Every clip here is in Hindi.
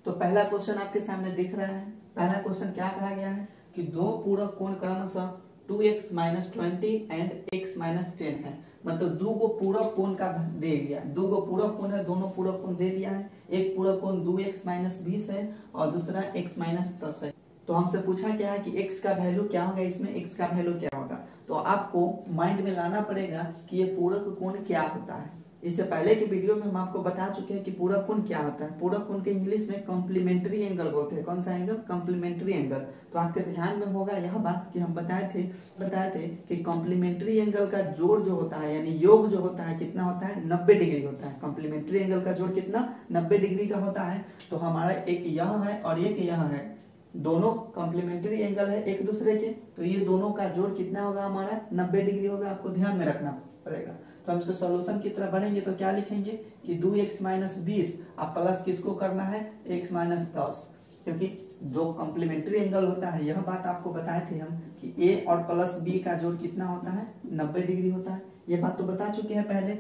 तो पहला क्वेश्चन आपके सामने दिख रहा है। पहला क्वेश्चन क्या कहा गया है कि दो पूरक कोण क्रमशः 2x - 20 एंड x - 10 है। मतलब दो गो पूरक कोण का दे दिया, दो गो पूरक कोण है, दोनों पूरक कोण दे दिया है। एक पूरक कोण 2x - 20 है और दूसरा x - 10 है। तो हमसे पूछा क्या है कि x का वैल्यू क्या होगा, इसमें x का वैल्यू क्या होगा। तो आपको माइंड में लाना पड़ेगा कि ये पूरक कोण क्या होता है। इससे पहले के वीडियो में हम आपको बता चुके हैं कि पूरक कोण क्या होता है। पूरक कोण के इंग्लिश में कॉम्प्लीमेंट्री एंगल बोलते हैं। कौन सा एंगल? Complementary angle. तो आपके ध्यान में होगा यह बात कि हम बताए थे कि कॉम्प्लीमेंट्री एंगल का जोड़ जो होता है यानी योग जो होता है कितना होता है, 90 डिग्री होता है। कॉम्प्लीमेंट्री एंगल का जोड़ कितना, 90 डिग्री का होता है। तो हमारा एक यह है और एक यह है, दोनों कॉम्प्लीमेंट्री एंगल है एक दूसरे के, तो ये दोनों का जोड़ कितना होगा हमारा, 90 डिग्री होगा। आपको ध्यान में रखना पड़ेगा। तो हम इसको सॉल्यूशन की तरफ बढ़ेंगे तो क्या लिखेंगे कि 2x - 20 अब प्लस किसको करना है, x - 10, क्योंकि दो कॉम्प्लीमेंट्री एंगल होता है। यह बात आपको बताए थे हम कि a और प्लस b का जोड़ कितना होता है, 90 डिग्री होता है। ये बात तो बता चुके हैं पहले।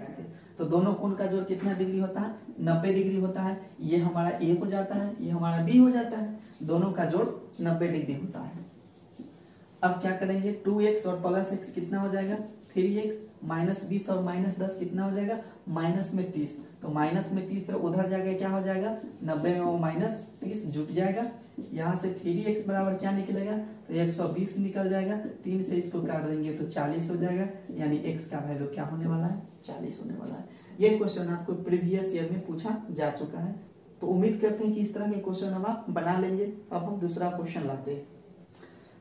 तो दोनों कोण का जोड़ कितना डिग्री होता है, 90 डिग्री होता है। ये हमारा a हो जाता है, ये हमारा b हो जाता है। दोनों का जोड़ 90 डिग्री होता है। अब क्या करेंगे, 2x और प्लस x कितना हो जाएगा, 3x - 20 और -10 कितना हो जाएगा, -30। तो -30 है, उधर जाएगा क्या हो जाएगा, 90 में वो -30 जुट जाएगा। यहाँ से 3x बराबर क्या निकलेगा, तो 120 निकल जाएगा। 3 से इसको काट देंगे तो 40 हो जाएगा। यानी x का वैल्यू क्या होने वाला है, 40 होने वाला है। ये क्वेश्चन आपको प्रीवियस ईयर में पूछा जा चुका है। तो उम्मीद करते हैं कि इस तरह के क्वेश्चन अब आप बना लेंगे। अब हम दूसरा क्वेश्चन लाते हैं।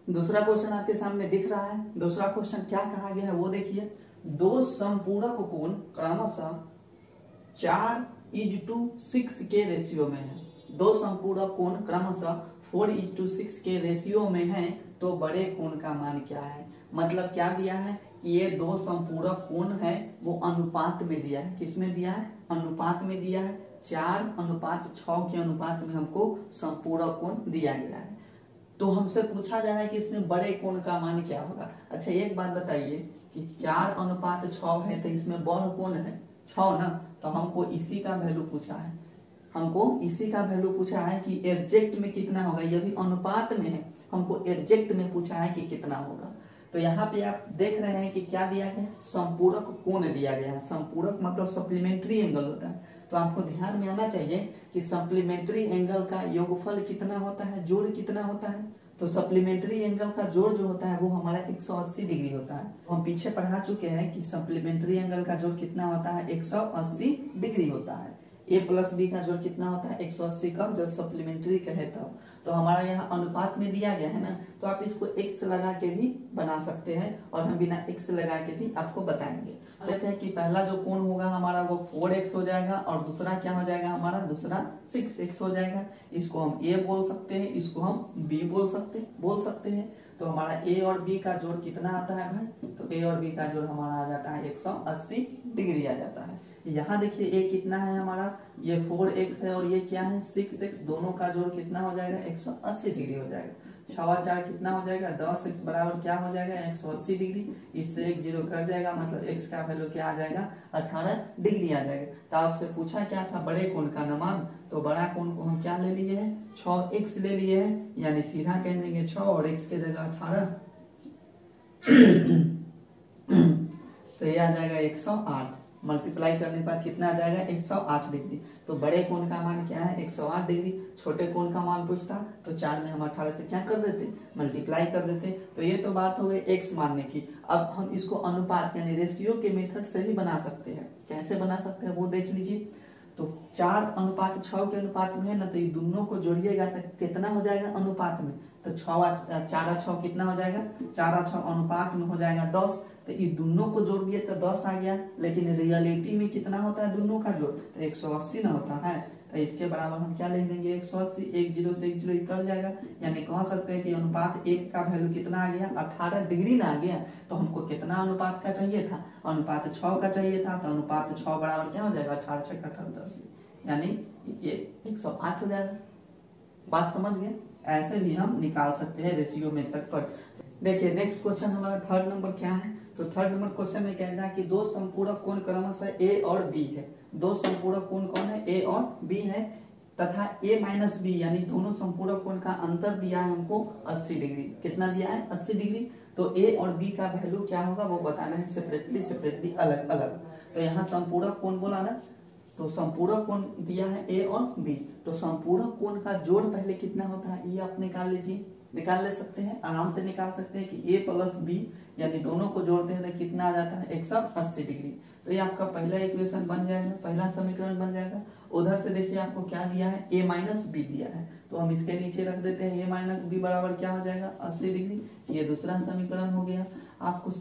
दूसरा क्वेश्चन आपके सामने दिख रहा है। दूसरा क्वेश्चन क्या कहा गया है वो देखिए। दो समपूरक कोण क्रमशः 4:6 के रेशियो में है। दो समपूरक कोण क्रमशः 4:6 के रेशियो में है, तो बड़े कोण का मान क्या है। मतलब क्या दिया है, ये दो समपूरक कोण है वो अनुपात में दिया है। किसमें दिया है, अनुपात में दिया है। 4:6 के अनुपात में हमको समपूरक कोण दिया गया है। तो हमसे पूछा जा रहा है कि इसमें बड़े कोण का मान क्या होगा। अच्छा एक बात बताइए कि 4:6 है तो इसमें बड़ कोण है 6 ना, तो हमको इसी का वैल्यू पूछा है। हमको इसी का वैल्यू पूछा है कि एग्जैक्ट में कितना होगा। यह भी अनुपात में है, हमको एग्जैक्ट में पूछा है कि कितना होगा। तो यहाँ पे आप देख रहे हैं कि क्या दिया गया, संपूरक कोण दिया गया है। संपूरक मतलब सप्लीमेंट्री एंगल होता है। तो आपको ध्यान में आना चाहिए कि सप्लीमेंट्री एंगल का योगफल कितना होता है, जोड़ कितना होता है। तो सप्लीमेंट्री एंगल का जोड़ जो होता है वो हमारा 180 डिग्री होता है। तो हम पीछे पढ़ा चुके हैं कि सप्लीमेंट्री एंगल का जोड़ कितना होता है, 180 डिग्री होता है। a + b का जोड़ कितना होता है, 180 का, जब सप्लीमेंट्री कहे तब। तो हमारा यहाँ अनुपात में दिया गया है ना, तो आप इसको x लगा के भी बना सकते हैं और हम बिना x लगा के भी आपको बताएंगे। लेते हैं कि पहला जो कोण होगा हमारा वो 4x हो जाएगा और दूसरा क्या हो जाएगा हमारा, दूसरा 6x हो जाएगा। इसको हम a बोल सकते हैं, इसको हम b बोल सकते हैं। तो हमारा a और b का जोड़ कितना आता है भाई, तो a और b का जोड़ हमारा आ जाता है 180 डिग्री आ जाता है। यहाँ देखिए a कितना है हमारा, ये 4x है और ये क्या है 6x, दोनों का जोड़ कितना हो जाएगा 180 डिग्री हो जाएगा। 6 4 कितना हो जाएगा, 10x बराबर क्या हो जाएगा 180 डिग्री। इससे 1 0 कट जाएगा, मतलब x का वैल्यू क्या आ जाएगा 18 डिग्री आ जाएगा। तो आपसे पूछा क्या था, बड़े कोण का मान। तो बड़ा कोण को हम क्या ले लिए हैं, 6x ले लिए हैं, यानी सीधा कह देंगे 6 और x के जगह 18। तो ये आ जाएगा 108, मल्टीप्लाई करने पर कितना आ जाएगा 108 डिग्री। तो बड़े कोण का मान क्या है 108 डिग्री। छोटे कोण का मान पूछता तो 4 में हम 18 से क्या कर देते, मल्टीप्लाई कर देते। तो ये तो बात हो गई x मानने की। अब हम इसको अनुपात यानी रेशियो के मेथड से भी बना सकते हैं। कैसे बना सकते हैं वो देख लीजिए। तो 4:6 के अनुपात में है ना, तो ये दोनों को जोड़िएगा तो कितना हो जाएगा अनुपात में, तो 4:6 कितना हो जाएगा, 4:6 अनुपात में हो जाएगा 10। तो ये दोनों को जोड़ दिए तो 10 आ गया, लेकिन रियलिटी में कितना होता है दोनों का जोड़, तो 180 ना होता है। तो इसके बराबर हम क्या लिख देंगे 180, 1 0 से 1 0 कट जाएगा। यानी कह सकते हैं कि अनुपात 1 का वैल्यू कितना आ गया 18 डिग्री ना आ गया। तो हमको कितना अनुपात का चाहिए था, अनुपात 6 का चाहिए था। तो अनुपात 6 बराबर क्या हो जाएगा 18 6 78, यानी ये 108 हो जाएगा। बात समझ गए। ऐसे भी हम निकाल सकते हैं रेशियो मेथड पर। देखिए नेक्स्ट क्वेश्चन हमारा थर्ड नंबर क्या है। तो थर्ड नंबर क्वेश्चन में कहता है कि दो संपूरक कोण क्रमशः a और b है। दो संपूरक कोण कौन है, a और b है। तथा a माइनस बी यानी दोनों संपूरक कोण का अंतर दिया है हमको 80 डिग्री। कितना दिया है? 80 डिग्री। तो a और b का वैल्यू क्या होगा वो बताना है सेपरेटली अलग अलग। तो यहाँ संपूरक कोण बोला ना, तो संपूरक कोण दिया है a और b, तो संपूरक कोण का जोड़ पहले कितना होता है ये आप निकाल लीजिए, निकाल ले सकते हैं, आराम से निकाल सकते हैं कि a प्लस b यानी दोनों को जोड़ते हैं तो कितना आ जाता है 180 डिग्री। तो ये आपका पहला इक्वेशन बन जाएगा, पहला समीकरण बन जाएगा। उधर से देखिए आपको क्या दिया है, a माइनस बी दिया है, तो हम इसके नीचे रख देते हैं a माइनस बी बराबर क्या हो जाएगा 80 डिग्री। ये दूसरा समीकरण हो गया। आपको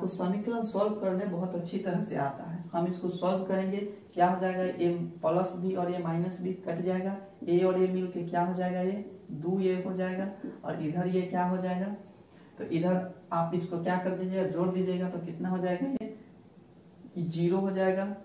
समीकरण सॉल्व करने बहुत अच्छी तरह से आता है। हम इसको सॉल्व करेंगे, क्या हो जाएगा a प्लस बी और a माइनस बी कट जाएगा, a और a मिल के क्या हो जाएगा ये 2a हो जाएगा, और इधर ये क्या हो जाएगा, तो इधर आप इसको क्या कर दीजिएगा जोड़ दीजिएगा, तो कितना हो जाएगा ये 0 हो जाएगा,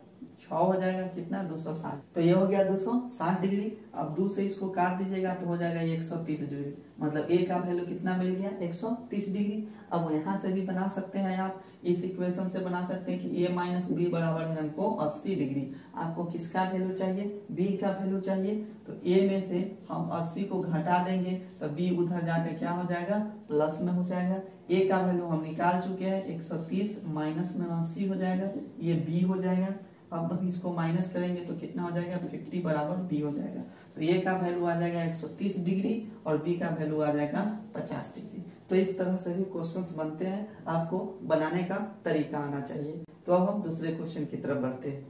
6 हो जाएगा, कितना 260। तो ये हो गया 260 डिग्री। अब 2 से इसको काट दीजिएगा तो हो जाएगा ये 130 डिग्री, मतलब a का वैल्यू कितना मिल गया 130 डिग्री। अब यहाँ से भी बना सकते हैं, आप इस इक्वेशन से बना सकते हैं कि a माइनस बी बराबर है हमको 80 डिग्री। आपको किसका वैल्यू चाहिए? b का वैल्यू चाहिए। तो a में से हम 80 को घटा देंगे तो b उधर जाके क्या हो जाएगा प्लस में हो जाएगा। a का वैल्यू हम निकाल चुके हैं 130 माइनस में 80 हो जाएगा, ये b हो जाएगा। अब हम इसको माइनस करेंगे तो कितना हो जाएगा 50 बराबर b हो जाएगा। तो a का वैल्यू आ जाएगा 130 डिग्री और b का वैल्यू आ जाएगा 50 डिग्री। तो इस तरह से भी क्वेश्चंस बनते हैं, आपको बनाने का तरीका आना चाहिए। तो अब हम दूसरे क्वेश्चन की तरफ बढ़ते हैं।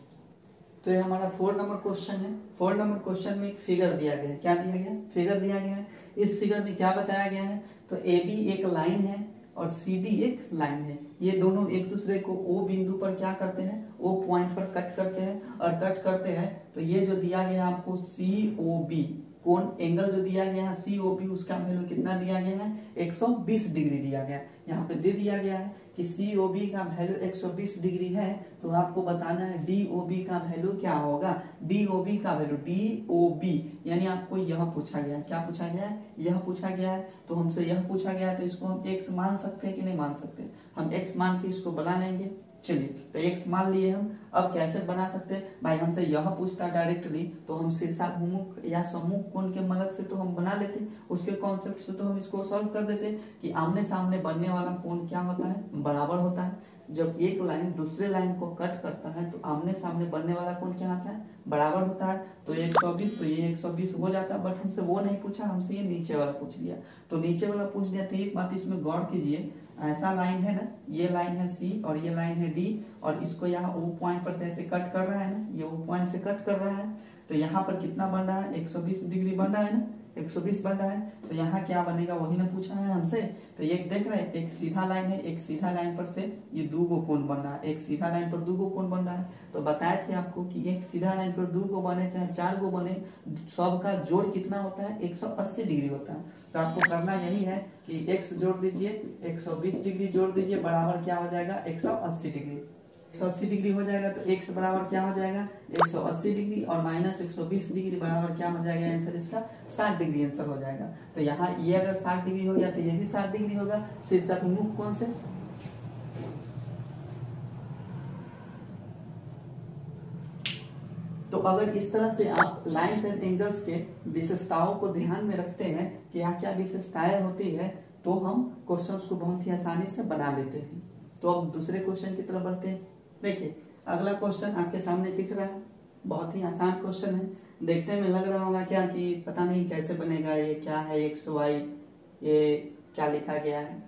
तो ये हमारा 4 नंबर क्वेश्चन है। 4 नंबर क्वेश्चन में एक फिगर दिया गया है। क्या दिया गया? फिगर दिया गया है। इस फिगर में क्या बताया गया है, तो ए बी एक लाइन है और सी डी एक लाइन है। ये दोनों एक दूसरे को ओ बिंदु पर क्या करते हैं, ओ पॉइंट पर कट करते हैं, और कट करते हैं तो ये जो दिया गया है आपको सी ओ बी कोण एंगल जो दिया गया है सी ओ बी, उसका वैल्यू कितना दिया गया है 120 डिग्री दिया गया है। यहाँ पे दे दिया गया है कि सी ओ बी का वैल्यू 120 डिग्री है, तो आपको बताना है डी ओ बी का वैल्यू क्या होगा। डी ओ बी का वैल्यू डी ओ बी यानी आपको यह पूछा गया है। क्या पूछा गया है? यह पूछा गया है। तो हमसे यह पूछा गया है तो इसको हम x मान सकते हैं कि नहीं मान सकते? हम x मान के इसको बना लेंगे। चलिए तो x मान लिए हम। अब कैसे बना सकते हैं भाई, हमसे यह पूछता डायरेक्टली तो हम शीर्षाभिमुख या सम्मुख कोण के मदद से तो हम बना लेते, उसके कॉन्सेप्ट से तो हम इसको सॉल्व कर देते कि आमने सामने बनने वाला कोण क्या होता है, बराबर होता है। जब एक लाइन दूसरे लाइन को कट करता है तो आमने सामने बनने वाला कोण क्या होता है, बराबर होता है। तो 120 तो ये 120 हो जाता है, बट हमसे वो नहीं पूछा, हमसे ये नीचे वाला पूछ लिया। तो नीचे वाला पूछ दिया तो एक बात इसमें गौर कीजिए, ऐसा लाइन है ना, ये लाइन है सी और ये लाइन है डी, और इसको यहाँ ओ पॉइंट पर से ऐसे कट कर रहा है ना, ये ओ पॉइंट से कट कर रहा है। तो यहाँ पर कितना बन रहा है 120 डिग्री बन रहा है ना, 120 बन रहा है। तो यहाँ क्या बनेगा वही ना पूछा है हमसे। तो ये देख रहे हैं एक सीधा लाइन है, एक सीधा लाइन पर से ये दो गो कोण बन रहा है, एक सीधा लाइन पर दो गो कोण बन रहा है। तो बताए थे आपको कि एक सीधा लाइन पर दो गो बने चाहे 4 गो बने, सबका जोड़ कितना होता है 180 डिग्री होता है। तो आपको करना यही है कि x जोड़ दीजिए, 120 डिग्री जोड़ दीजिए, बराबर क्या हो जाएगा 180 डिग्री। 180 डिग्री हो जाएगा तो x बराबर क्या हो जाएगा 180 डिग्री और माइनस 120 डिग्री बराबर क्या हो जाएगा, आंसर इसका 60 डिग्री आंसर हो जाएगा। तो यहाँ ये अगर 60 डिग्री हो गया तो ये भी 60 डिग्री होगा शीर्षाभिमुख कोण से। तो अगर इस तरह से आप लाइन्स एंड एंगल्स के विशेषताओं को ध्यान में रखते हैं कि यहाँ क्या विशेषताएं होती है, तो हम क्वेश्चंस को बहुत ही आसानी से बना लेते हैं। तो अब दूसरे क्वेश्चन की तरफ बढ़ते हैं। देखिए अगला क्वेश्चन आपके सामने दिख रहा है, बहुत ही आसान क्वेश्चन है। देखने में लग रहा होगा क्या कि पता नहीं कैसे बनेगा, ये क्या है एक्स वाई, ये क्या लिखा गया है,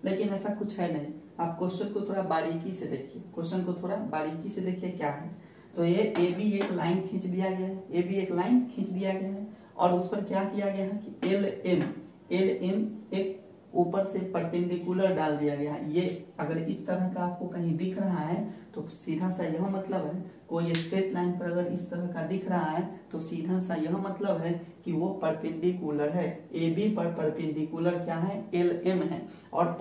लेकिन ऐसा कुछ है नहीं। आप क्वेश्चन को थोड़ा बारीकी से देखिए, क्वेश्चन को थोड़ा बारीकी से देखिए क्या है। तो ये ए बी एक लाइन खींच दिया गया है, ए बी एक लाइन खींच दिया गया है और उस पर क्या किया गया है कि एल एम एक ऊपर से परपेंडिकुलर डाल दिया गया है। ये अगर इस तरह का आपको कहीं दिख रहा है तो सीधा सा यह मतलब है, कोई स्ट्रेट लाइन पर अगर इस तरह का दिख रहा है तो सीधा सा यह मतलब है कि वो परपेंडिकुलर है। ए बी पर परपेंडिकुलर क्या है, एल एम है। और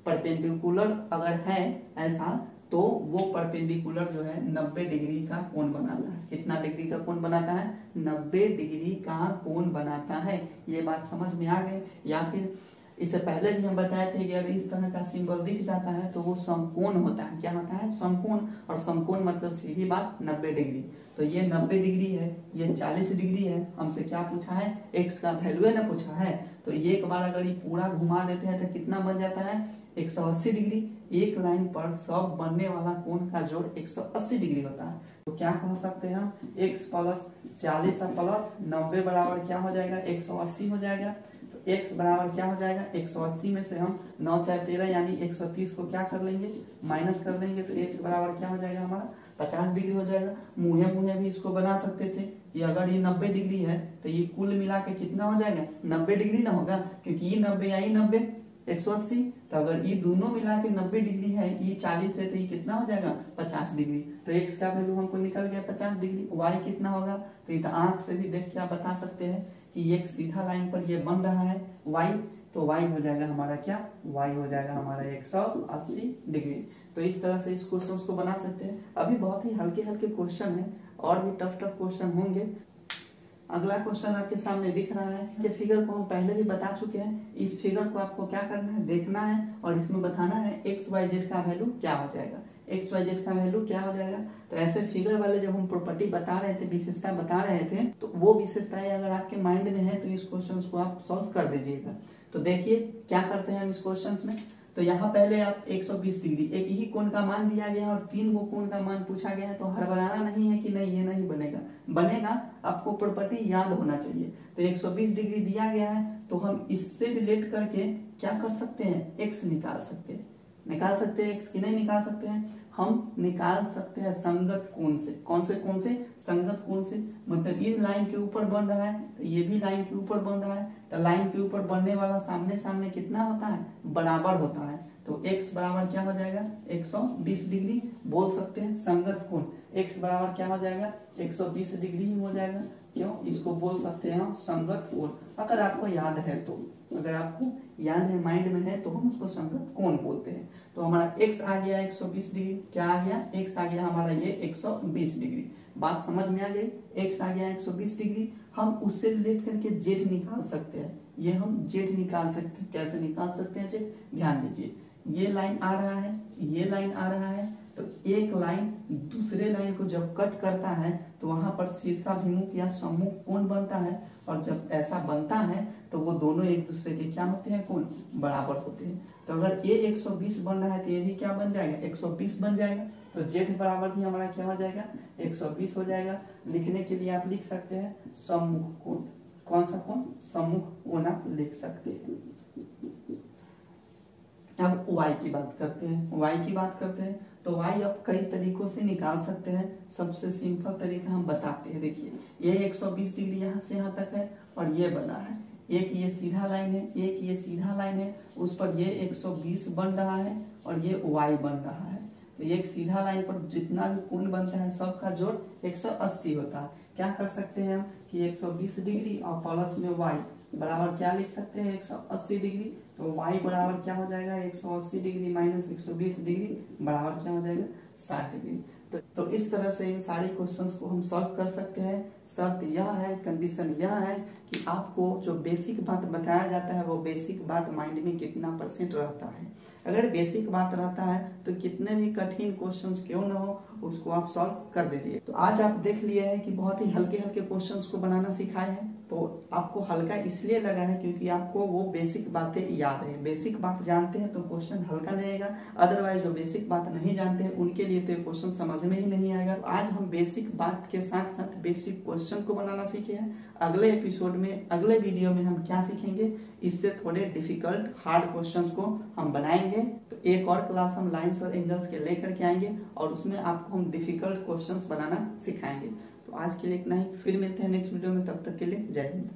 परपेंडिकुलर अगर है ऐसा तो वो परपेंडिकुलर जो है 90 डिग्री का कोण बनाता है। कितना डिग्री का कोण बनाता है, 90 डिग्री का कोण बनाता है। ये बात समझ में आ गई। या फिर इससे पहले भी हम बताए थे कि अगर इस तरह का सिंबल दिख जाता है तो वो समकोण होता है। क्या होता है? समकोण। और समकोण मतलब सीधी बात 90 डिग्री। तो ये 90 डिग्री है, ये 40 डिग्री है। हमसे क्या पूछा है? एक्स का वैल्यू है ना पूछा है। तो एक बार अगर ये पूरा घुमा देते हैं तो कितना बन जाता है? 180 डिग्री। एक लाइन पर सब बनने वाला कोण का जोड़ 180 डिग्री होता है। तो क्या कह सकते हैं हम? x प्लस 40 प्लस 90 बराबर क्या हो जाएगा? 180 हो जाएगा। तो x बराबर क्या हो जाएगा? 180 में से हम 9 4 13 यानी 130 को क्या कर लेंगे? माइनस कर लेंगे। तो x बराबर क्या हो जाएगा हमारा? 50 डिग्री हो जाएगा। मुँहे मुँहे भी इसको बना सकते थे कि अगर ये 90 डिग्री है तो ये कुल मिला के कितना हो जाएगा? 90 डिग्री ना होगा, क्योंकि ये 90 या ये 90 180। तो अगर ये दोनों मिला के 90 डिग्री है, ये 40 है, तो ये कितना हो जाएगा? 50 डिग्री। तो x का वैल्यू हमको निकल गया 50 डिग्री। y कितना होगा? तो ये तो आंख से भी देख के आप बता सकते हैं कि एक सीधा लाइन पर ये बन रहा है y। तो y हो जाएगा हमारा क्या? y हो जाएगा हमारा 180 डिग्री। तो इस तरह से इस क्वेश्चन को बना सकते हैं। अभी बहुत ही हल्के हल्के क्वेश्चन है, और भी टफ क्वेश्चन होंगे। अगला क्वेश्चन आपके सामने दिख रहा है। ये फिगर को हम पहले भी बता चुके हैं। इस फिगर को आपको क्या करना है? देखना है, और इसमें बताना है एक्स वाई जेड का वैल्यू क्या हो जाएगा। एक्स वाई जेड का वैल्यू क्या हो जाएगा? तो ऐसे फिगर वाले जब हम प्रॉपर्टी बता रहे थे, विशेषता बता रहे थे, तो वो विशेषताएं अगर आपके माइंड में है तो इस क्वेश्चन को आप सॉल्व कर दीजिएगा। तो देखिए क्या करते हैं हम इस क्वेश्चन में। तो यहाँ पहले आप 120 डिग्री एक ही कोण का मान दिया गया है और 3 को कोण का मान पूछा गया है। तो हड़बड़ाना नहीं है कि नहीं ये नहीं बनेगा, बनेगा। आपको प्रॉपर्टी याद होना चाहिए। तो 120 डिग्री दिया गया है, तो हम इससे रिलेट करके क्या कर सकते हैं? एक्स निकाल सकते हैं। निकाल सकते हैं एक्स की नहीं निकाल सकते हैं? हम निकाल सकते हैं संगत कोण से। कौन से कोण से? संगत कोण से। मतलब इस लाइन के ऊपर बन रहा है तो ये भी लाइन के ऊपर बन रहा है। तो लाइन के ऊपर बनने वाला सामने सामने कितना होता है? बराबर होता है। तो x बराबर क्या हो जाएगा? 120 डिग्री बोल सकते हैं संगत कोण। x बराबर क्या हो जाएगा? 120 डिग्री ही हो जाएगा। क्यों? इसको बोल सकते हैं हम संगत कोण। अगर आपको याद है तो, अगर आपको याद है, माइंड में है, तो हम उसको संगत कोण बोलते हैं। तो हमारा x आ गया 120 डिग्री। क्या आ गया? x आ गया हमारा ये 120 डिग्री। बात समझ में आ गई? x आ गया 120 डिग्री। हम उससे रिलेट करके z निकाल सकते हैं। ये हम z निकाल सकते हैं। कैसे निकाल सकते हैं z? ध्यान दीजिए, ये लाइन आ रहा है, ये लाइन आ रहा है। तो एक लाइन दूसरे लाइन को जब कट करता है तो वहां पर शीर्षाभिमुख या सम्मुख कोण बनता है। और जब ऐसा बनता है तो वो दोनों एक दूसरे के क्या होते हैं? कोण बराबर होते हैं। तो अगर ये 120 बन रहा है तो ये भी क्या बन जाएगा? 120 बन जाएगा। तो z बराबर भी हमारा क्या हो जाएगा? 120 हो जाएगा। लिखने के लिए आप लिख सकते हैं सम्मुख कोण। कौन सा कोण? सम्मुख कोण आप लिख सकते हैं। अब y की बात करते हैं। y की बात करते हैं तो y आप कई तरीकों से निकाल सकते हैं। सबसे सिंपल तरीका हम बताते हैं। देखिए, ये 120 डिग्री यहाँ से यहाँ तक है और ये बना है। एक ये सीधा लाइन है, एक ये सीधा लाइन है, उस पर ये 120 बन रहा है और ये y बन रहा है। तो एक सीधा लाइन पर जितना भी कोण बनता है सबका जोड़ 180 होता है। क्या कर सकते हैं हम कि 120 डिग्री और प्लस में y बराबर क्या लिख सकते हैं? 180 डिग्री। तो y बराबर क्या हो जाएगा? 180 डिग्री माइनस 120 डिग्री बराबर क्या हो जाएगा? 60 डिग्री। तो इस तरह से इन सारे क्वेश्चंस को हम सॉल्व कर सकते हैं। शर्त यह है, कंडीशन यह है कि आपको जो बेसिक बात बताया जाता है वो बेसिक बात माइंड में कितना % रहता है। अगर बेसिक बात रहता है तो कितने भी कठिन क्वेश्चंस क्यों ना हो उसको आप सॉल्व कर दीजिए। तो आज आप देख लिए हैं कि बहुत ही हल्के हल्के क्वेश्चंस को बनाना सिखाए हैं। तो आपको हल्का इसलिए लगा है क्योंकि आपको वो बेसिक बातें याद है। बेसिक बात जानते हैं तो क्वेश्चन हल्का रहेगा। अदरवाइज जो बेसिक बात नहीं जानते हैं उनके लिए तो क्वेश्चन समझ में ही नहीं आएगा। आज हम बेसिक बात के साथ साथ बेसिक क्वेश्चन को बनाना सीखे हैं। अगले एपिसोड में, अगले वीडियो में हम क्या सीखेंगे? इससे थोड़े डिफिकल्ट हार्ड क्वेश्चंस को हम बनाएंगे। तो एक और क्लास हम लाइंस और एंगल्स के लेकर के आएंगे और उसमें आपको हम डिफिकल्ट क्वेश्चंस बनाना सिखाएंगे। तो आज के लिए इतना ही। फिर मिलते हैं नेक्स्ट वीडियो में। तब तक के लिए जय हिंद।